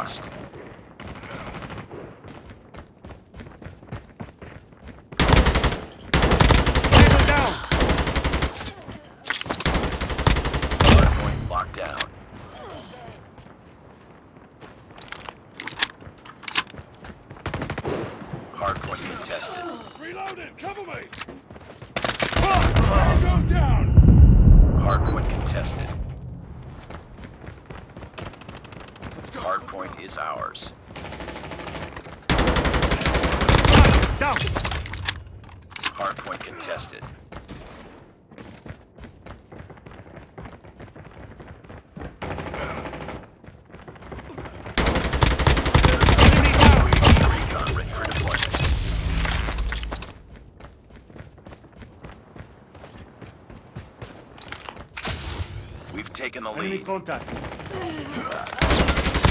lost. Tango down! Hardpoint locked down. Hardpoint contested. Reloading! Cover me! Tango down! Hardpoint contested. Let's go! Hardpoint is ours. Down! Hardpoint contested. Enemy down! Recon ready for deployment. We've taken the Enemy lead. contact.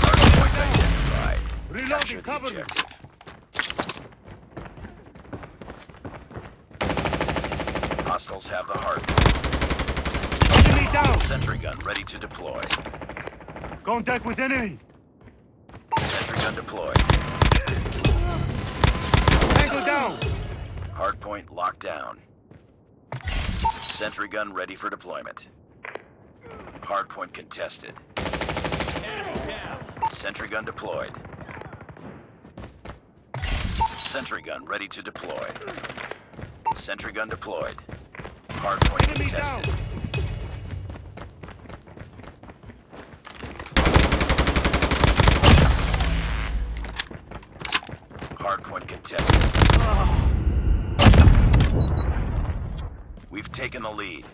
Hardpoint identified. Reloading, Capture the cover me. objective. Hostiles have the hardpoint. Enemy down! Sentry gun ready to deploy. Contact with enemy! Sentry gun deployed. Tango down! Hardpoint locked down. Sentry gun ready for deployment. Hardpoint contested. Sentry gun deployed. Sentry gun ready to deploy. Sentry gun deployed. Hardpoint Enemy contested. down! Hardpoint contested. We've taken the lead.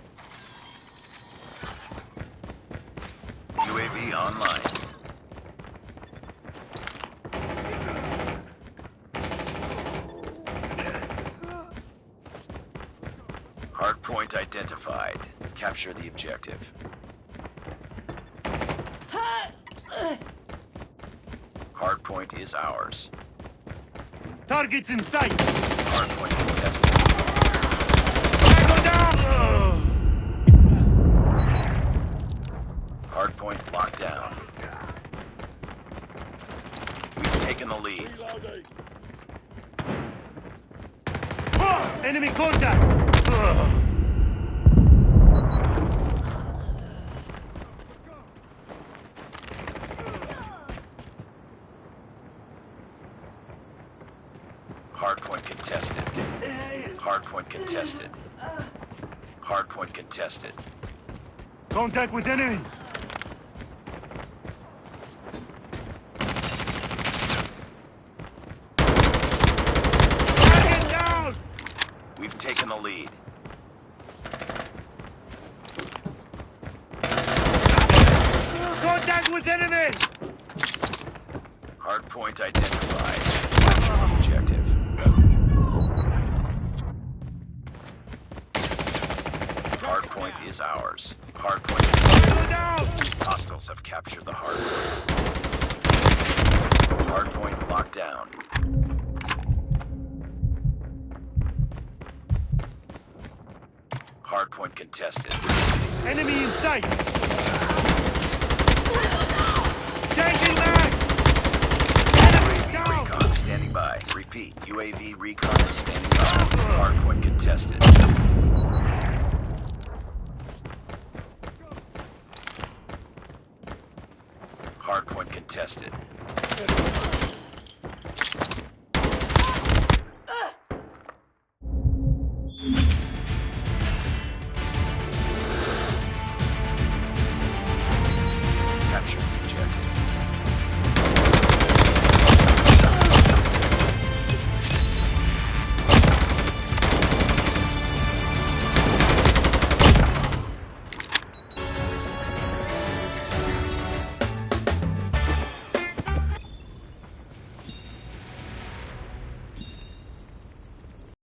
UAV online. Hardpoint identified. Capture the objective. Hardpoint is ours. Targets in sight! Hardpoint contested. Tango down! Hardpoint locked down. We've taken the lead. Reloading! Enemy contact! Hardpoint contested. Hardpoint contested. Hardpoint contested. Contact with enemy! Target down! We've taken the lead. Contact with enemy! Hardpoint identified. Capture the objective. Hardpoint is ours. Hardpoint contested. Tango down! Hostiles have captured the hardpoint. Hardpoint locked down. Hardpoint contested. Enemy in sight! Changing back! Enemy down! Recon standing by. Repeat. UAV recon is standing by. Hardpoint contested. Hardpoint contested.